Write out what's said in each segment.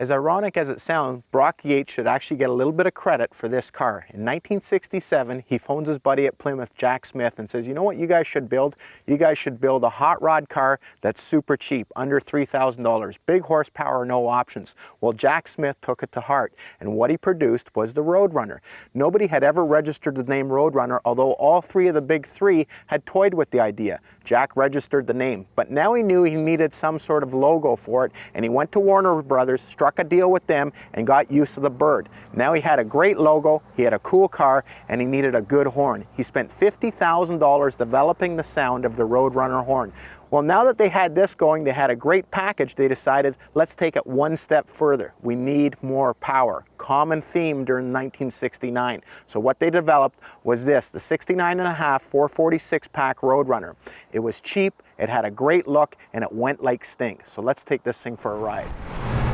As ironic as it sounds, Brock Yates should actually get a little bit of credit for this car. In 1967, he phones his buddy at Plymouth, Jack Smith, and says, you know what you guys should build? You guys should build a hot rod car that's super cheap, under $3,000. Big horsepower, no options. Well, Jack Smith took it to heart, and what he produced was the Road Runner. Nobody had ever registered the name Road Runner, although all three of the big three had toyed with the idea. Jack registered the name, but now he knew he needed some sort of logo for it, and he went to Warner Brothers, struck a deal with them, and got used to the bird. Now he had a great logo, he had a cool car, and he needed a good horn. He spent $50,000 developing the sound of the Road Runner horn. Well, now that they had this going, they had a great package, they decided, let's take it one step further. We need more power. Common theme during 1969. So what they developed was this, the 69.5 446-pack Road Runner. It was cheap, it had a great look, and it went like stink. So let's take this thing for a ride.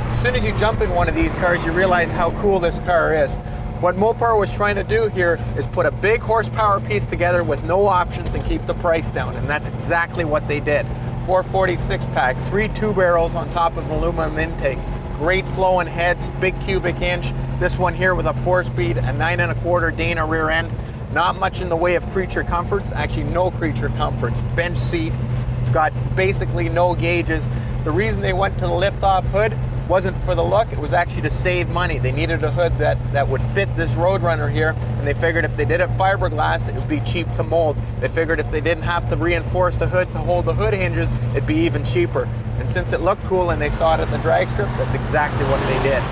As soon as you jump in one of these cars, you realize how cool this car is. What Motorcar was trying to do here is put a big horsepower piece together with no options and keep the price down, and that's exactly what they did. 446 pack, 3 2-barrels on top of an aluminum intake, great flowing heads, big cubic inch. This one here with a 4-speed, a 9.25 Dana rear end. Not much in the way of creature comforts, actually no creature comforts. Bench seat, it's got basically no gauges. The reason they went to the lift-off hood wasn't for the look, it was actually to save money. They needed a hood that would fit this Road Runner here, and they figured if they did it fiberglass, it would be cheap to mold. They figured if they didn't have to reinforce the hood to hold the hood hinges, it'd be even cheaper. And since it looked cool and they saw it at the drag strip, that's exactly what they did.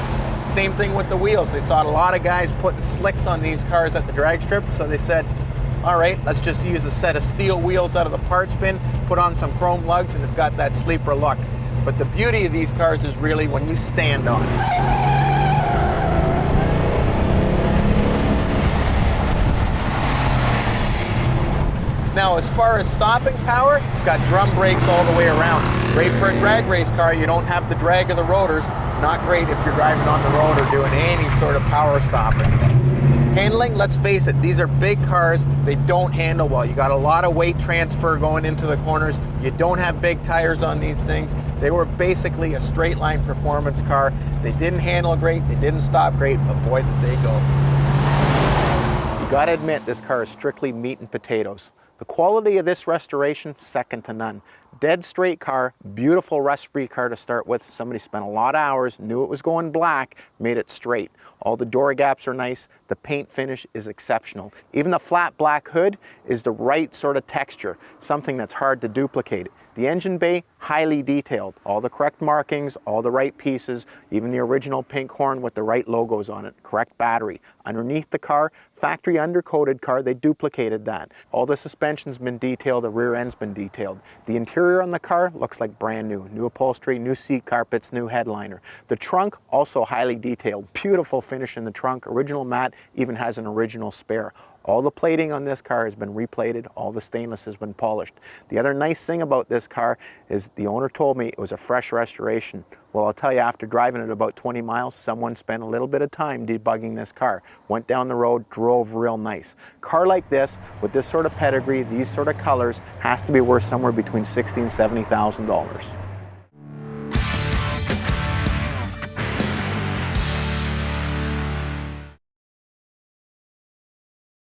Same thing with the wheels. They saw a lot of guys putting slicks on these cars at the drag strip, so they said, all right, let's just use a set of steel wheels out of the parts bin, put on some chrome lugs, and it's got that sleeper look. But the beauty of these cars is really when you stand on it. Now, as far as stopping power, it's got drum brakes all the way around. Great for a drag race car, you don't have the drag of the rotors. Not great if you're driving on the road or doing any sort of power stopping. Handling, let's face it, these are big cars, they don't handle well. You got a lot of weight transfer going into the corners, you don't have big tires on these things. They were basically a straight line performance car. They didn't handle great, they didn't stop great, but boy did they go. You gotta admit, this car is strictly meat and potatoes. The quality of this restoration, second to none. Dead straight car, beautiful rust-free car to start with. Somebody spent a lot of hours, knew it was going black, made it straight. All the door gaps are nice, the paint finish is exceptional. Even the flat black hood is the right sort of texture, something that's hard to duplicate. The engine bay, highly detailed. All the correct markings, all the right pieces, even the original pink horn with the right logos on it, correct battery. Underneath the car, factory undercoated car, they duplicated that. All the suspension's been detailed, the rear end's been detailed. The interior on the car looks like brand new. New upholstery, new seat carpets, new headliner. The trunk, also highly detailed. Beautiful finish in the trunk. Original matte, even has an original spare. All the plating on this car has been replated, all the stainless has been polished. The other nice thing about this car is the owner told me it was a fresh restoration. Well, I'll tell you, after driving it about 20 miles, someone spent a little bit of time debugging this car. Went down the road, drove real nice. Car like this, with this sort of pedigree, these sort of colors, has to be worth somewhere between $60,000 and $70,000.